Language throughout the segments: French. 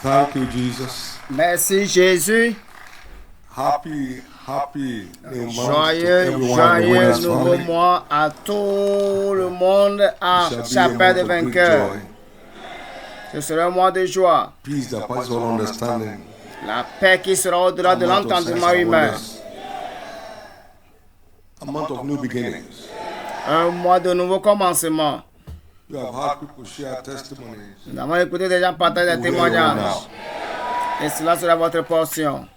Thank you, Jesus. Merci Jésus. Happy new month to Joyeux, everyone in the joyeux Winners nouveau family. mois à tout le monde à It shall be a Chapelle de month of great Vainqueurs. joy. Ce sera un mois de joie. Peace that passes all understanding. La paix qui sera au-delà A de month of l'entendement signs and humain. wonders. A month of new beginnings. Un mois de nouveaux commencements. You have heard people share testimonies. Nous avons écouté des gens partager des témoignages. Et cela sera votre portion.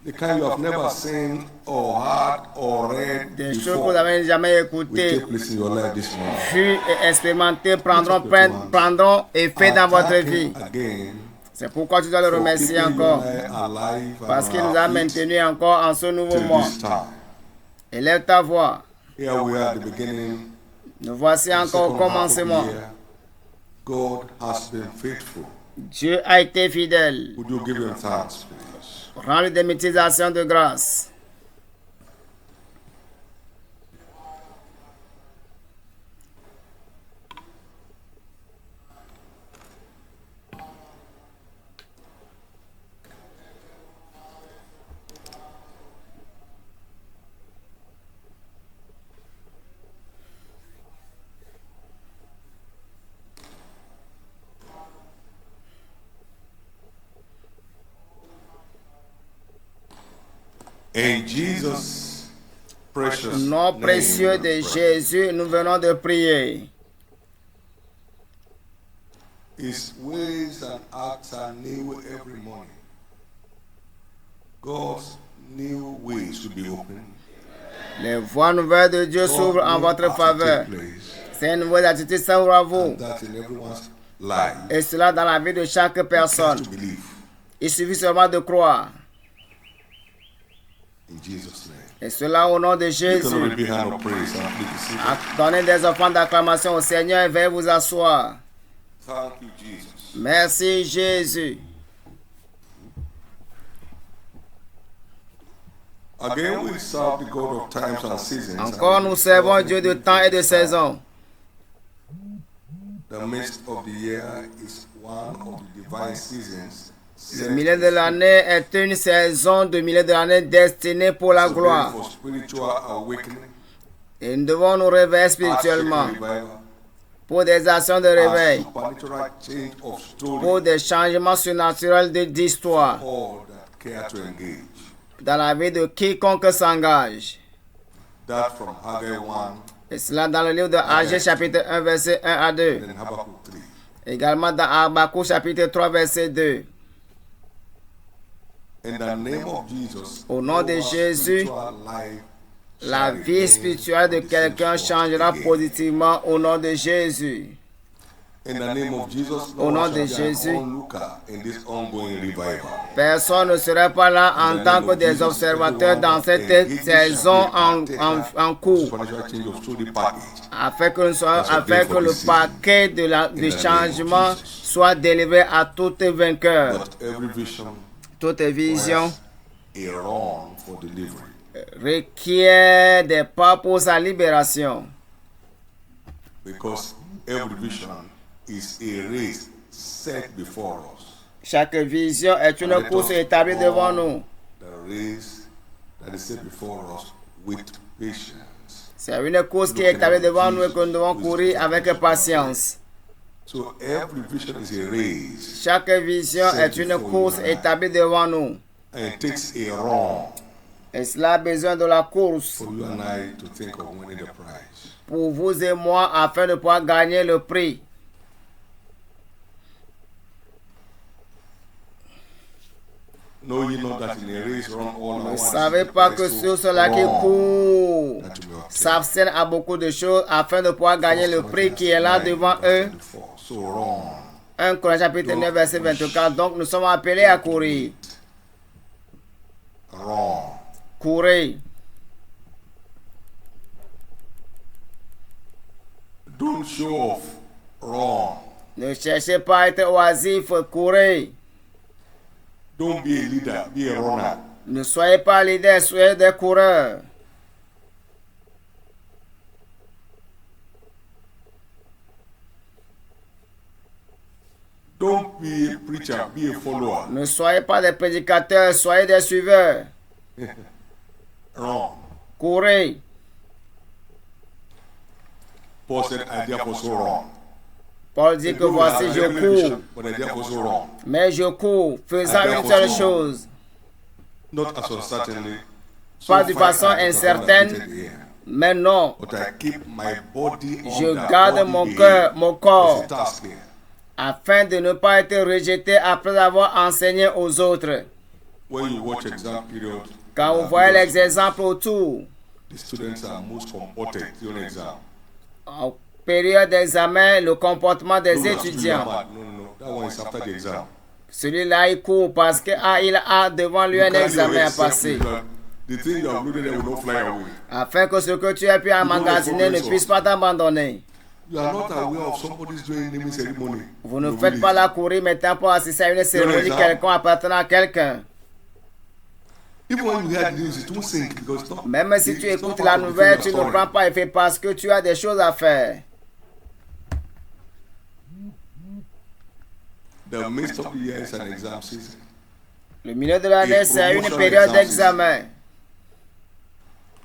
The kind you have never seen or heard or read Des choses que vous before n'avez jamais will écoutées, take place in your life this month. vues et expérimentées prendront effet dans votre vie. Again, C'est pourquoi tu dois le for remercier keeping you encore. and I alive Parce and qu'il on nous a our feet maintenus encore en ce nouveau till mois. this time. Élève ta voix. Here we are at the beginning. Nous voici encore au commencement. God has been faithful. Dieu a été fidèle. Would you give him thanks, please? Rends-lui des médiations de grâce. In Jesus' precious Nom name, précieux we de pray. Jésus, nous venons de prier. His ways and acts are new every morning. God's new ways to be open. Les voies nouvelles de Dieu s'ouvrent en votre faveur. Ces nouvelles attitudes s'ouvrent à vous. And that in everyone's life. Et cela dans la vie de chaque personne. To believe Il suffit seulement de croire. in Jesus' name. Et cela au nom de You can Jésus. only be hand of praise and please be seated. Donnez des offrandes d'acclamation au Seigneur et veuillez vous asseoir. Thank you, Jesus. Merci Jésus. Again, we serve the God of times and seasons. Encore nous servons Dieu de temps et de saison. The midst of the year is one of the divine seasons. Le milieu de l'année est une saison de milieu de l'année destinée pour la gloire. For spiritual awakening, Et nous devons nous réveiller spirituellement earth-shaking revival, pour des actions de réveil, supernatural change of story, pour des changements surnaturels d'histoire all that care to engage. dans la vie de quiconque s'engage. That from Haggai 1 Et cela dans le livre de Agé chapitre 1 verset 1 à 2. and Habakkuk 3. Également dans Habakkuk chapitre 3 verset 2. In the name of Jesus, Au nom de our Jésus, spiritual life La shall vie remain spirituelle de on the quelqu'un same changera spot again. positivement au nom de Jésus. In the name of Jesus, Au nom no one de shall be an Jésus. onlooker in this ongoing revival. Personne ne sera pas là en tant que des observateurs dans cette saison en cours, Supernatural change of story package. afin que le paquet de changement soit délivré à tout vainqueur. But every vision Toute vision a run for delivery. requiert des pas pour sa libération. Because every vision is a race set before us. Chaque vision est une course établie devant nous. The race that is set before us with patience. C'est une course qui est établie devant nous et que nous devons courir avec patience. So every vision is a race Chaque vision est une course établie devant nous. and it takes a run Et cela a besoin de la course for you and I to think of winning the prize. pour vous et moi afin de pouvoir gagner le prix. Know ye not that in a race run all Ne our savez pas que ceux-là qui courent that you may obtain. s'abstiennent à beaucoup de choses afin de pouvoir gagner le prix qui est là devant eux. So run. 1 Corinthiens chapitre 9 verset 24. Donc nous sommes appelés à courir. Run. Courir. Don't show off. Run. Ne cherchez pas à être oisif, courir. Don't be a leader, be a runner. Ne soyez pas leaders, soyez des coureurs. Don't be a preacher, be a follower. Ne soyez pas des prédicateurs, soyez des suiveurs. Wrong. Courez. Paul said, I therefore so wrong. Paul dit que voici, je cours. But I therefore so wrong. Mais je cours, faisant une seule chose. Not as uncertainly. Pas de façon incertaine, mais non. But I keep my body Je under garde body mon game. cœur, mon corps, It's a task here. afin de ne pas être rejeté après avoir enseigné aux autres. When you watch exam period, Quand vous voyez les exemples autour, the students are most comported during exam. en période d'examen, le comportement des Those are still étudiants. mad. No. That one is after the exam. Celui-là, il court parce qu'il a devant lui un You carry examen à yourself passer. with that. The thing you have loaded there will not fly away. Afin que ce que tu as pu emmagasiner ne puisse pas t'abandonner. You are not aware of somebody's doing naming ceremony. Vous ne You faites really- pas la courir maintenant pour assister à une cérémonie exemple. quelconque appartenant à quelqu'un. Even when you hear the news, it won't sink because it's not. Même si tu it's not écoutes part la of the nouvelle, thing tu you're ne storing. prends pas effet parce que tu as des choses à faire. The midst of the year is an exam season. Le milieu de l'année, Et c'est une promotion période exam d'examen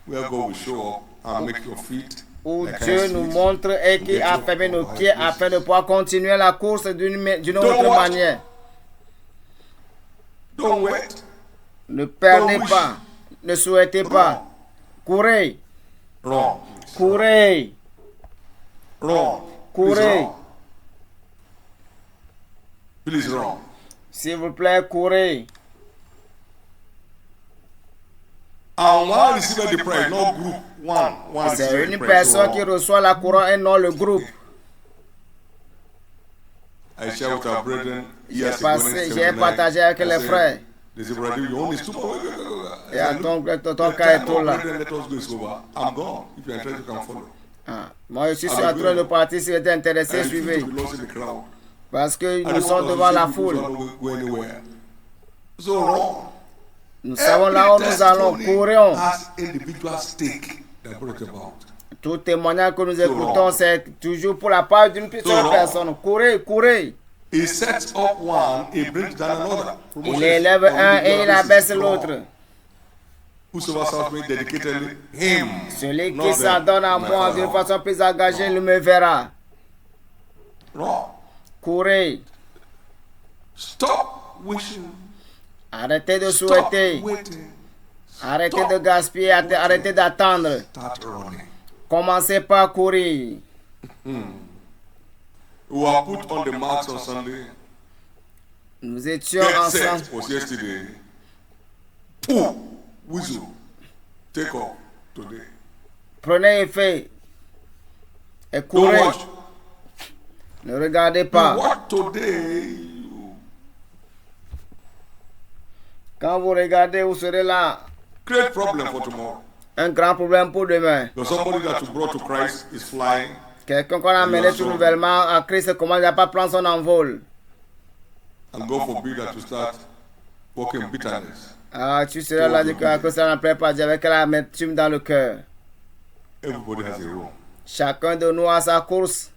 Where God will show up and make your feet où like Dieu ice nous feet. montre et qui a fermé nos pieds afin de pouvoir continuer la course d'une autre what? manière. Don't wait. Ne perdez Don't wish. pas, ne souhaitez pas. Courez, Wrong. courez, Wrong. Courez. Please wrong. Please wrong. s'il vous plaît, courez. And one receiving the prize, not group. One C'est receiving une the prize. personne qui So reçoit la couronne et non le groupe. I share with our brethren years ago. J'ai partagé avec les frères. They say, brother, you only stupid. Et à ton cas est tout là. Let us go, it's over. I'm gone. If you're interested, you can follow. Ah, moi, je suis sur la train de partir. Si vous êtes intéressé, I refuse suivez. to be lost in the crowd. Parce que I nous don't sommes want devant to la see people foule. who don't go anywhere. So wrong. Nous savons là où nous allons. Testimony Courons. has individual stake that brought it about. Tout témoignage que nous écoutons, c'est toujours pour la part d'une seule personne. Courez, courez. He sets up one, he brings down another. Il élève un et il abaisse l'autre. Whosoever serves me dedicatedly, him. Celui not qui them. s'en donne à My moi Father. d'une façon plus engagée, il me verra. Wrong. Courez. Stop wishing. Arrêtez de Stop souhaiter. waiting. Arrêtez de gaspiller. Arrêtez d'attendre. Start running. Commencez par courir. We were put on the marks on Sunday. Nous étions Get ensemble. set was yesterday. Pooh, whistle. Take off today. Prenez effet. Et Don't courez. watch. Ne regardez You pas. watch today. Quand vous regardez, vous serez là. Create problem for tomorrow. Un grand problème pour demain. Because somebody that you brought to Christ is flying. Quelqu'un qu'on a amené tout nouvellement à Christ, comment il n'a pas prendre son envol? And God forbid that you start walking in bitterness. Ah, tu seras là du cœur, que ça n'en plaît pas Dieu, avec l'amertume dans le cœur. Everybody has a role. Chacun de nous a sa course.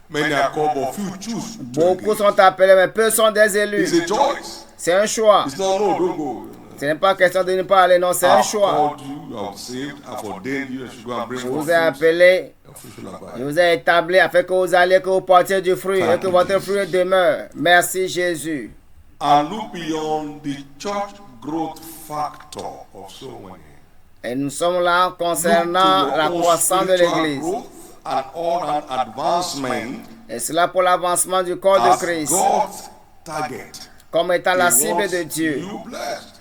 Many are called, but few choose. to Beaucoup engage. sont appelés, mais peu sont des It's élus. a choice. C'est un choix. It's not no, don't go. Ce n'est pas question de ne pas aller, non, c'est un I've choix. called you, I've saved, I've ordained you, you should go and bring Je forth vous ai fruit. appelé, Official je advice. vous ai établi afin que vous alliez, que vous portiez du fruit et que votre fruit demeure. Merci Jésus. And look beyond the church growth factor of so many. Et nous sommes là Look concernant to la your own croissance de spiritual l'Église. growth and all that advancement Et cela pour l'avancement du corps de as Christ, God's target. comme étant la He cible wants de Dieu, you blessed.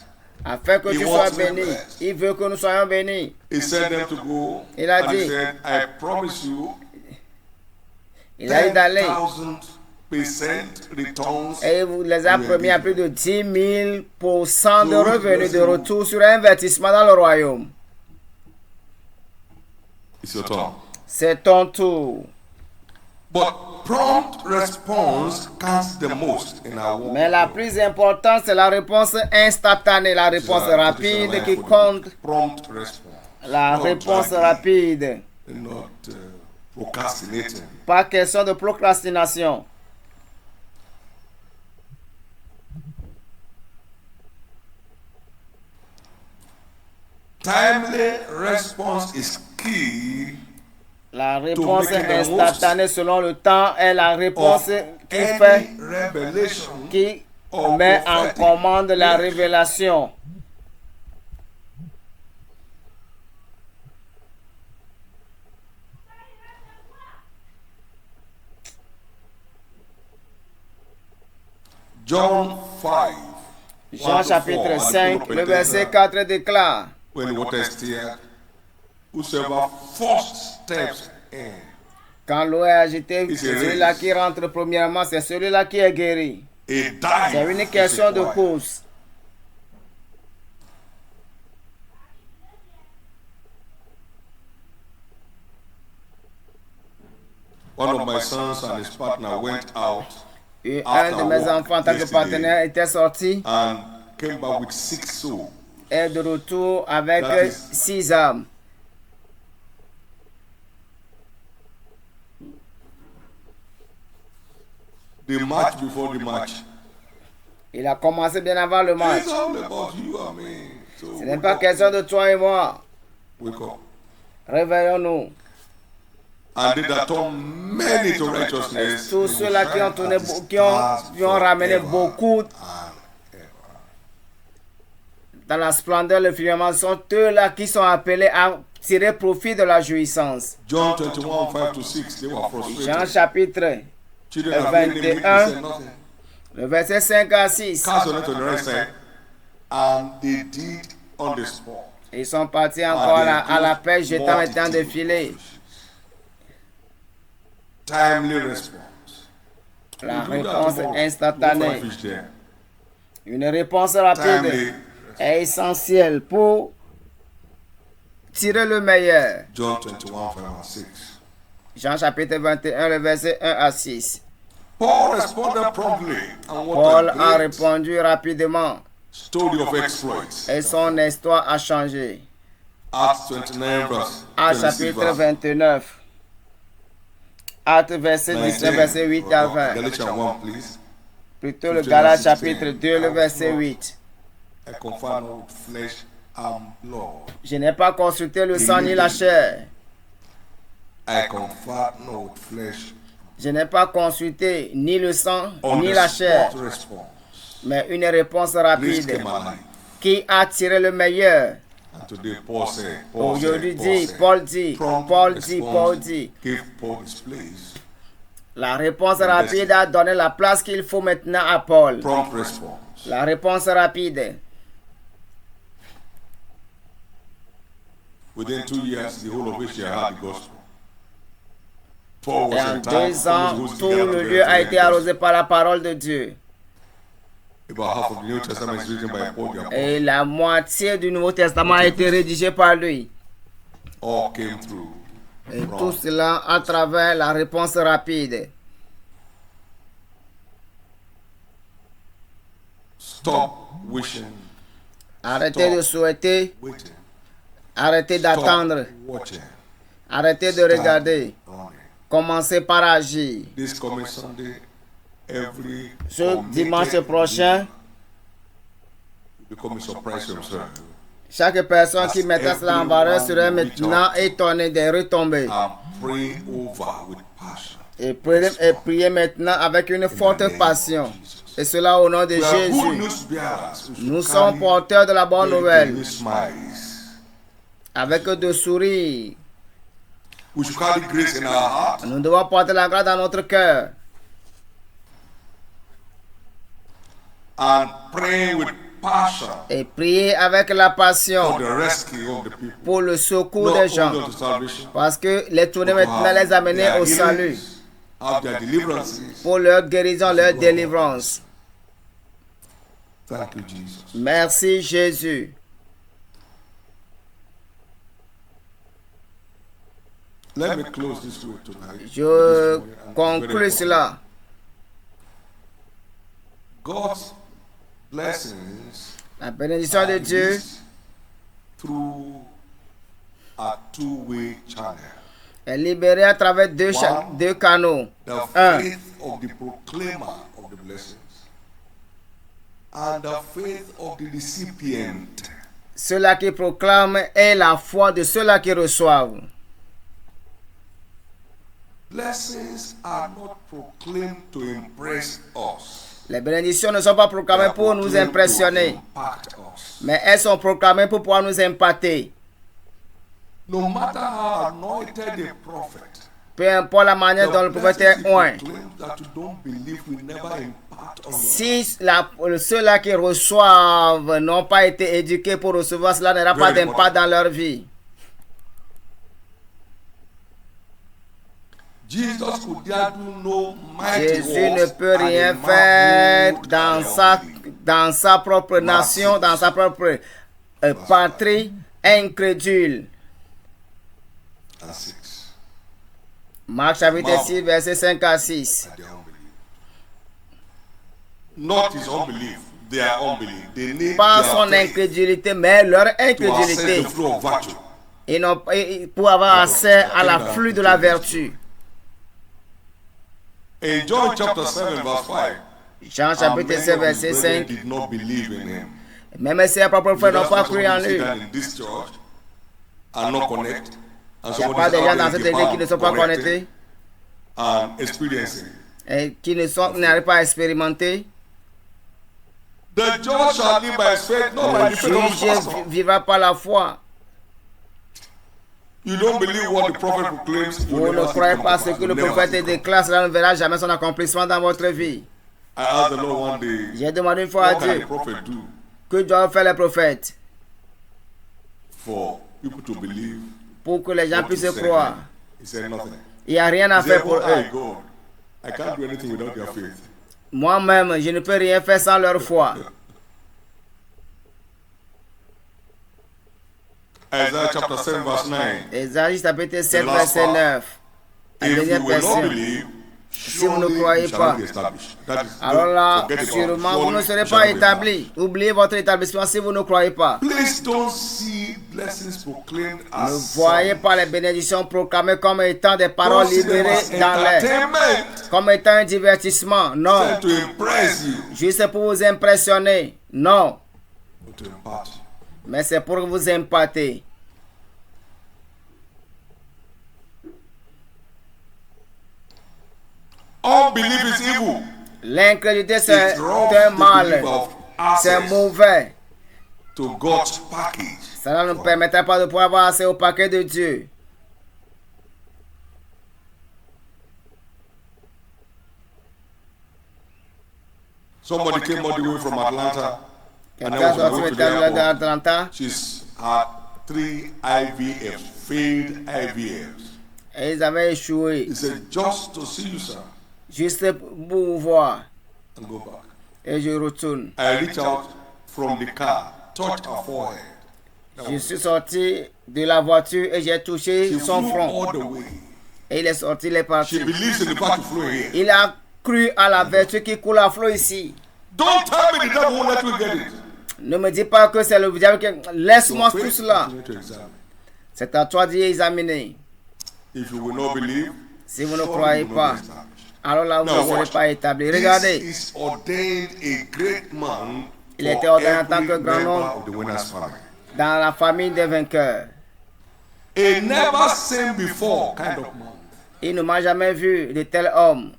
afin que He tu wants sois you béni. blessed. Il veut que nous soyons bénis. He sent them to go. Il a and dit, he said, I promise you Il a dit d'aller 10,000% returns. et il vous les a promis à plus de 10 000% de revenus de retour sur investissement dans le royaume. It's your turn. C'est ton tour. But prompt response counts the most in our walk. Mais la plus importante, c'est la réponse instantanée, la réponse rapide qui compte. Prompt response. La Not réponse dragging, rapide. Not procrastinating. Pas question de procrastination. Timely response is key. La réponse instantanée selon le temps est la réponse qui met en commande la révélation. John 5. Jean chapitre 5, le verset 4 déclare: When the water is stirred, whosoever first steps in. Quand l'eau est agitée, celui-là qui rentre premièrement, c'est celui-là qui est guéri. C'est une question de course. One of my sons and his partner went out. Et un de mes enfants, en tant que partenaire, était sorti and came back with 6 souls. Et de retour avec 6 âmes. The match before the match. Il a commencé bien avant le match. It's all about you and me. So Ce n'est pas question de toi et moi. wake up. Réveillons-nous. And they that turn many to righteousness. Tous ceux-là qui ont ramené beaucoup dans la splendeur, le firmament, sont eux-là qui sont appelés à tirer profit de la jouissance. John 21, 5 to 6, they were frustrated. Jean chapitre Children have been in the meeting, said nothing. le verset 5 à 6. Cast on it to the right side, and they did on the spot. Ils sont partis encore à la pêche, jetant maintenant des filets. Timely response. La réponse instantanée. Une réponse rapide est essentielle pour tirer le meilleur. John 21, 5 and 6. Jean chapitre 21, le verset 1 à 6. Paul responded promptly, and what Paul a a great répondu rapidement story of exploits. et son histoire a changé. Acts 29, verse Actes 26, chapitre verse 29. Actes verset 19, verset 8 à 20. Galatians 1, please. Plutôt le Galates chapitre 2, le verset 8. I confirm not with flesh and blood. Je n'ai pas consulté le sang ni la chair. I confirm not with flesh. Je n'ai pas consulté ni le sang On ni the la chair, spot response. mais une réponse Please rapide came alive. qui a tiré le meilleur. And today Paul said, Aujourd'hui dit, said, Paul dit, prompt Paul dit, response Paul dit. Give Paul his place. La réponse rapide a donné la place qu'il faut maintenant à Paul. Prompt response. La réponse rapide. Within 2 years, the whole of Asia had the gospel. Paul Et was en in town, 2 ans, who's tout together le to lieu a get été the arrosé par la parole de Dieu. About half of the New Testament is written by Paul the Apostle. Et la moitié du Nouveau Testament a été rédigé par lui. All came through. Et tout cela à travers la réponse rapide. Stop wishing. Arrêtez de souhaiter, Waiting. arrêtez d'attendre, Stop watching. arrêtez de regarder. Running. Commencez par agir. This coming Sunday, every Ce dimanche prochain, become a surprise to himself. chaque personne qui mettra cela en valeur serait maintenant étonnée des retombées. And pray over with passion. Et priez maintenant avec une forte passion. Et cela au nom de We are good Jésus. news bearers. We should Nous sommes carry porteurs de la bonne nouvelle. genuine smiles. Avec de sourires. We should carry grace in our heart Nous devons porter la grâce dans notre cœur. and pray with passion Et prier avec la for passion the rescue of the people. pour le secours Not des gens. only unto salvation, Parce que les tourner but to maintenant have les amener their au salut. healings, have their deliverances. Pour leur guérison, leur délivrance. Thank you, Jesus. Merci Jésus. Let me close this way tonight. Je conclus cela. God's blessings La bénédiction de Dieu is through a two-way channel. est libérée à travers deux canaux. The Un, faith of the proclaimer of the blessings and the faith of the recipient. ceux-là qui proclament et la foi de ceux-là qui reçoivent. Blessings are not proclaimed to impress us. Les bénédictions ne sont pas proclamées pour nous impressionner, mais elles sont proclamées pour pouvoir nous impacter. No matter how anointed a prophet, peu importe la manière dont le prophète est oint, si ceux-là qui reçoivent n'ont pas été éduqués pour recevoir, cela n'aura pas d'impact dans leur vie. Jésus ne peut rien faire dans sa propre nation, dans sa propre patrie incrédule. Marc chapitre 6, verset 5 à 6. Pas son incrédulité, mais leur incrédulité. Pour avoir accès à l'afflux de la vertu. John chapter 7, verse 5. Jean chapitre 7, verset 5. Même ses propres frères n'ont pas cru en lui. Il n'y a pas de gens dans cette église qui ne sont pas connectés et qui n'arrivent pas à expérimenter. Le juge vivra par la foi. Vous ne croyez pas ce que le prophète déclare, cela ne verra jamais son accomplissement dans votre vie. J'ai demandé une fois à Dieu, que doivent faire les prophètes pour que les gens puissent croire? Il n'y a rien à faire pour eux. Moi-même, je ne peux rien faire sans leur foi. Isaiah chapter 7, verse 9. Isaïe chapitre 7, verset 9. La dernière version. Si vous ne croyez pas, alors là, sûrement, vous ne serez pas établi. Oubliez votre établissement si vous ne croyez pas. Ne voyez pas les bénédictions proclamées comme étant des paroles libérées dans l'air, comme étant un divertissement. Non. Juste pour vous impressionner. Non. Mais c'est pour vous impacter. L'incrédulité, c'est un mal. C'est mauvais. Cela ne nous permettra pas de pouvoir avoir accès au paquet de Dieu. Somebody came all the way from Atlanta. Quelqu'un sorti d'Atlanta. She's had 3 IVFs, failed IVFs. Et ils avaient échoué. He said, just to see you, sir. Juste pour vous voir. And go back. Et je retourne. I reach out from the car, touch her forehead. Je suis sorti de la voiture et j'ai touché son front. Et il est sorti, il est parti. Il a cru à la vertu qui coule à flot ici. Don't tell me the devil won't let you get it. Ne me dis pas que c'est le diable qui... Laisse-moi tout cela. C'est à toi d'y examiner. If you will not believe, si vous ne croyez pas, alors là, vous ne serez pas établi. Regardez. Il était ordonné en tant que grand homme dans la famille des vainqueurs. Il ne m'a jamais vu de tel homme.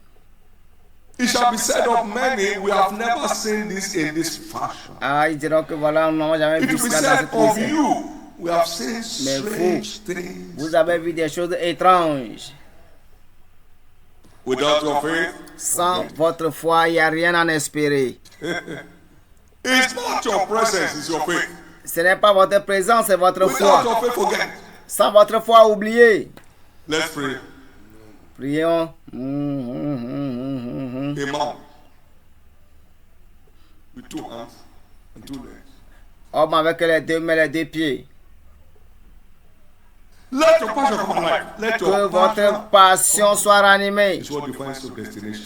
It shall be said of many, we have never seen this in this fashion. Ah, ils diront que voilà, on n'a jamais vu cela dans cette façon. We have seen strange things. Vous avez vu des choses étranges. Without your faith, sans votre foi, il n'y a rien à en espérer. It's not your presence, it's your faith. Ce n'est pas votre présence, c'est votre foi. Without your faith, forget. Sans votre foi, oubliez. Let's pray. Prions. Amen. With 2 hands and 2 legs. Homme avec les 2 mains et les 2 pieds. Let your passion come alive. Que votre passion soit ranimée.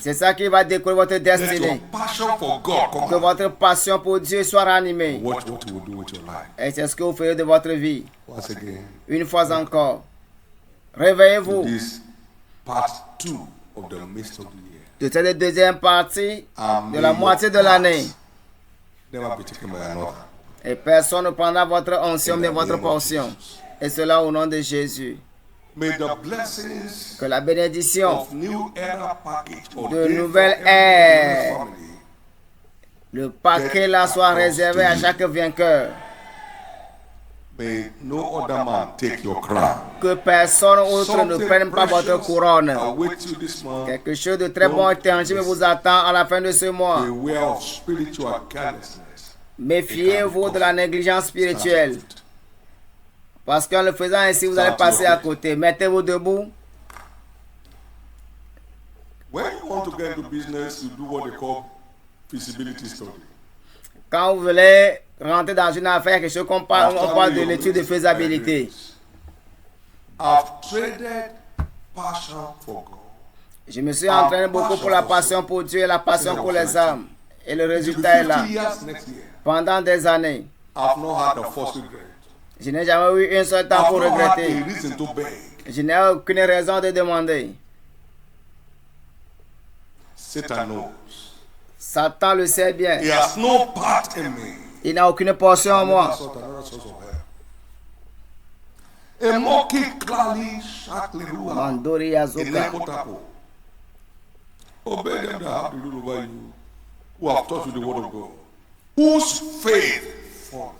C'est ça qui va découvrir votre destinée. Que votre passion pour Dieu soit ranimée. Et c'est ce que vous ferez de votre vie. Une fois encore. Réveillez-vous. De cette deuxième partie de la moitié de l'année. Et personne ne prendra votre onction In mais the votre name of portion. Jesus. Et cela au nom de Jésus. May the blessings Que la bénédiction, of new era package de ordained for nouvelle every ère, family le paquet là soit réservé à chaque vainqueur. may no other man take your crown. Que personne autre ne Something prenne pas votre precious couronne. awaits you this month. Quelque chose de très bon et tangible vous attend à la fin de ce mois. Beware of spiritual carelessness. Méfiez-vous de la négligence spirituelle. Parce qu'en le faisant ainsi, vous allez passer à côté. Mettez-vous debout. When you want to get into business, you do what they call feasibility study. Quand vous voulez rentrer dans une affaire, quelque chose qu'on parle, on parle de l'étude de faisabilité. I've traded passion for God. Je me suis entraîné beaucoup pour la passion pour Dieu et la passion pour les âmes. Et le résultat est là. 50 years next year. Pendant des années, I've not had a first regret. je n'ai jamais eu un seul temps I've pour not had regretter. a reason to beg. Je n'ai aucune raison de demander. Satan knows. Satan le sait bien. He has no part in me. Il n'a aucune portion en moi. Sought another source of help. A mocking clearly shackly ruler. Mandori In Azuka. Lekotapo. Obey them that have the rule over you, who have taught you the word of God. Whose faith fall?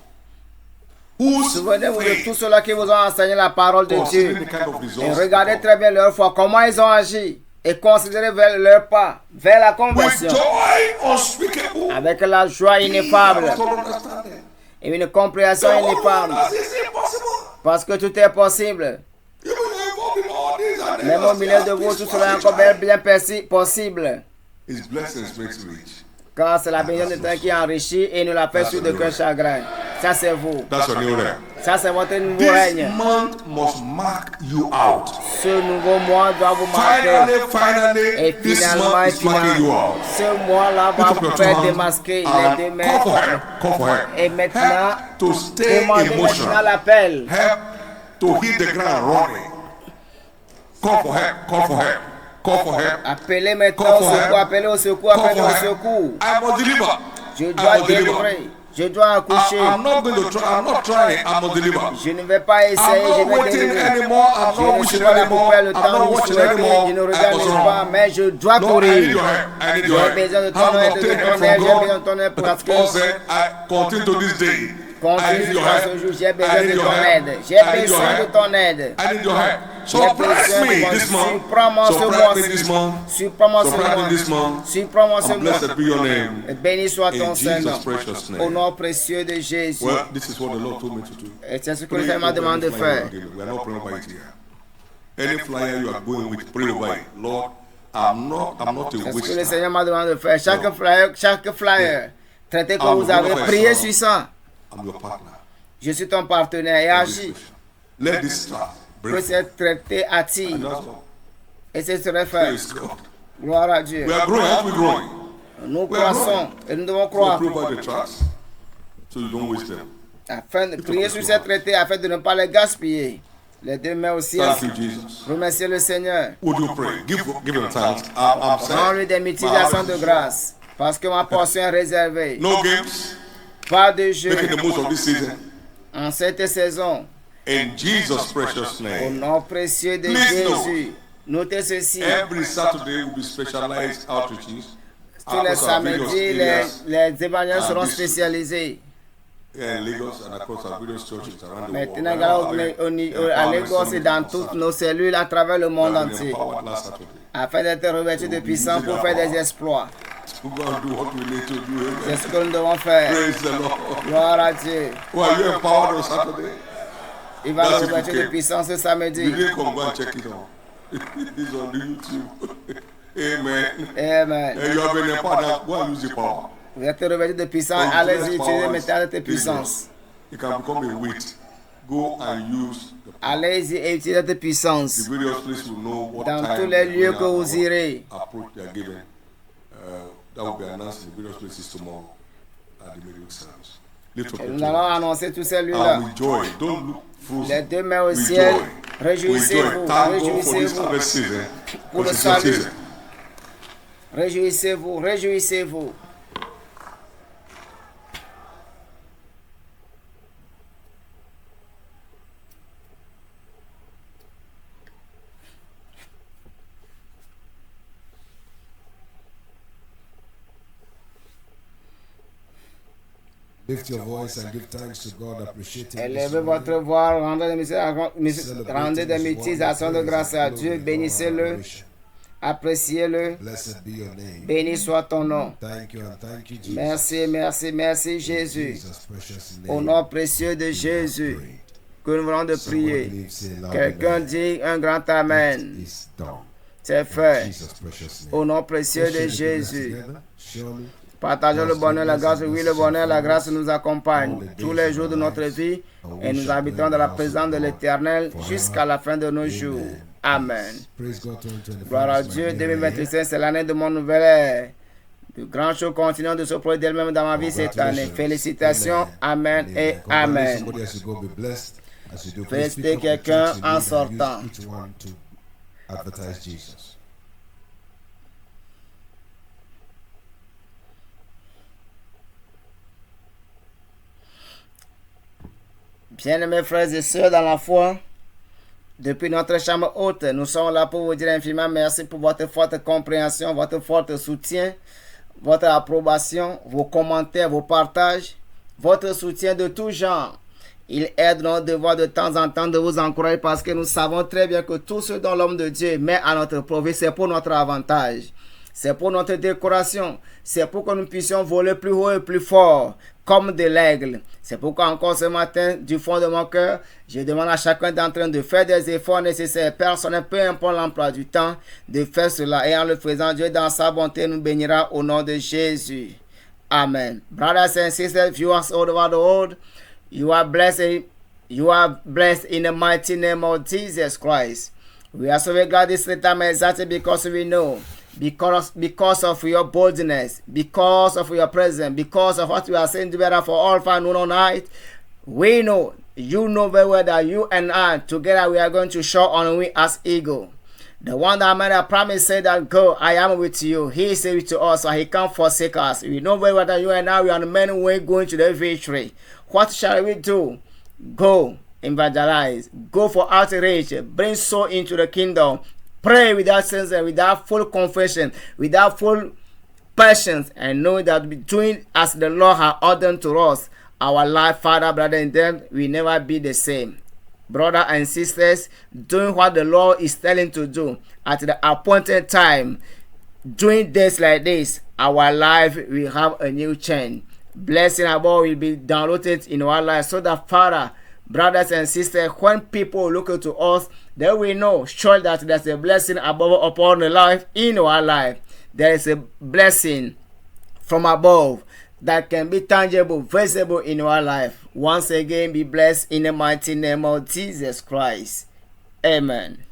Whose Souvenez-vous de tous faith? ceux-là qui vous ont enseigné la parole de Dieu. Considering the kind of Et results. regardez très bien leur foi, comment ils ont agi. Et considérez vers leur pas vers la With conversion. joy unspeakable. Avec la joie ineffable Without understanding. et une compréhension The whole ineffable. world is impossible. Parce que tout est possible. You will involved in all this and Même au milieu de vous, tout cela est encore bien possible. His blessings makes rich. Car c'est la bénédiction de Dieu qui enrichit et ne la fait sur de qu'un chagrin. Ça c'est vous. That's your new realm. Ça c'est votre nouveau This règne. month must mark you out. Ce nouveau mois doit vous marquer. Finally, Et this finalement, month is marking you out. ce mois-là va Lift up vous your faire two hands démasquer les and deux call mains. for help. Call for help. Et maintenant, Help to stay demandez maintenant emotional. l'appel. Help to hit the ground running. Call for help. Call for help. Call for help. Appelez maintenant au secours, appelez au secours, Call appelez for au help. secours. I must deliver. Je I dois must deliver. délivrer. Je dois accoucher. I'm not going to try. I'm not trying. I must deliver. Je ne vais pas I'm essayer, je not vais waiting délivrer. anymore. I'm Je not ne suis wishing pas là pour anymore. faire le I'm temps not de watching souhaiter, anymore. je ne I regarde must pas, run. mais je dois No, I courir. need your help. I need your J'ai help. besoin de ton I'm aide, not de taking ton from aide, j'ai besoin de God. ton aide parce que Paul said, I continue to this day. I need continue your à help. ce jour, j'ai I besoin need de your ton help. aide. J'ai I need your besoin de help. ton aide. I need your help. J'ai Surprise besoin de me ton this month. surprends-moi ce Surprise me this mois-ci. month. Surprends-moi ce Surprise me this mois. month. Surprends-moi ce And mois. blessed be your name. Et béni soit ton In Saint-Nom. Jesus' precious Au name. nom précieux de Jésus. Well, this is what the Lord told me to do. Et c'est ce que Pray le Seigneur m'a over demandé de any flyer faire. you are giving. We are not praying over it here. Any flyer you are going with, pray over it. Lord, I'm not a C'est ce que le waster. Seigneur m'a demandé de faire. Chaque flyer, traitez que Ah, vous vous avez pouvez prié faire ça. sur ça. I'm your partner. Je suis ton partenaire et agis. Let this start. Que Break. cette traité attire. And that's all. Et ce serait fait. Praise God. Gloire à Dieu. We are growing. Aren't we growing? Nous croissons et nous devons croire. Pray over the tracks so you don't waste them. Afin de prier sur ces traités afin de ne pas les gaspiller. Les deux mains au ciel. Thank you, Jesus. Remerciez le Seigneur. Would you pray? Give him thanks. I'm Rends-lui saying. des mutilations de grâce. Parce que ma portion est réservée. No games. Pas de jeu Making the most of this season. en cette saison. In Jesus' precious Au name. nom précieux de Please Jésus. Notez ceci. Every Saturday will be specialized outreaches. Tous les across our various samedis, areas les évangélistes and seront this- spécialisés. here in Lagos and across our various churches around the Maintenant, world. à Lagos et dans toutes nos cellules à travers le monde entier. Last Saturday. Afin d'être revêtus de puissance pour faire des exploits. We're going to do what we need to do. C'est Amen. ce que nous devons faire. Praise the Lord. Gloire à Dieu. Well, you empowered on Saturday? Il va That's nous it, revêtir okay. de puissance ce You samedi. didn't come, go and check it out. It's on the YouTube. Amen. Amen. And you have been empowered. Now, go and use the power. Vous êtes revêtus de puissance. Allez-y, utilisez maintenant de puissance. You can become a weight. Go and use the Allez-y et utilisez de puissance. The various places will know what Dans time tous les lieux when que vous irez. approach they are given. That will be announced in various places tomorrow at the midweek service. Lift up Et your nous two allons hands. annoncer tous ces lieux-là. And with joy, don't look Les frozen. deux mains au With ciel. joy. Réjouissez-vous. Thank God for this Réjouissez-vous. harvest season. Pour le Because it's your salut. season. Réjouissez-vous. Réjouissez-vous. Lift your voice and give thanks to God. Appreciate Him. Élevez votre voix, rendez des utilisations de grâce à Dieu, bénissez-le, appréciez-le. Béni soit ton nom. Merci, merci, merci Jésus. Au nom précieux de Jésus, que nous voulons de prier. Quelqu'un dit un grand Amen. C'est fait. Au nom précieux de Jésus. Partageons le bonheur, la grâce. Oui, le bonheur, la grâce nous accompagne tous les jours de notre vie et nous habitons dans la présence de l'Éternel jusqu'à la fin de nos jours. Amen. Gloire à Dieu. 2025, c'est l'année de mon nouvel ère. De grandes choses continuent de se produire d'elles-mêmes dans ma vie cette année. Félicitations. Amen et Amen. Félicitez quelqu'un en sortant. Bien-aimés frères et sœurs dans la foi, depuis notre chambre haute, nous sommes là pour vous dire infiniment merci pour votre forte compréhension, votre fort soutien, votre approbation, vos commentaires, vos partages, votre soutien de tout genre. Il aide notre devoir de temps en temps de vous encourager parce que nous savons très bien que tout ce dont l'homme de Dieu met à notre profit, c'est pour notre avantage. C'est pour notre décoration. C'est pour que nous puissions voler plus haut et plus fort, comme de l'aigle. C'est pourquoi encore ce matin, du fond de mon cœur, je demande à chacun d'entre nous de faire des efforts nécessaires, personnels, peu importe l'emploi du temps, de faire cela. Et en le faisant, Dieu dans sa bonté nous bénira au nom de Jésus. Amen. Brothers and sisters, viewers all over the world, you are blessed in the mighty name of Jesus Christ. We are so glad this time exactly because we know. Because of your boldness, because of your presence, because of what we are saying together for all fun noon night, we know, you know very well that you and I together we are going to show on we as eagle. The one that made a promise said that go, I am with you. He is with us, and he can't forsake us. We know very well that you and I we are on the many way going to the victory. What shall we do? Go, evangelize, go for outreach, bring soul into the kingdom. Pray without sense, without full confession, without full patience, and know that doing as the Lord has ordered to us, our life, Father, brother, and them will never be the same. Brothers and sisters, doing what the Lord is telling to do at the appointed time, doing this like this, our life will have a new change. Blessing above will be downloaded in our life so that, Father, brothers and sisters, when people look to us, they will know sure that there's a blessing above upon the life in our life. There is a blessing from above that can be tangible, visible in our life. Once again, be blessed in the mighty name of Jesus Christ. Amen.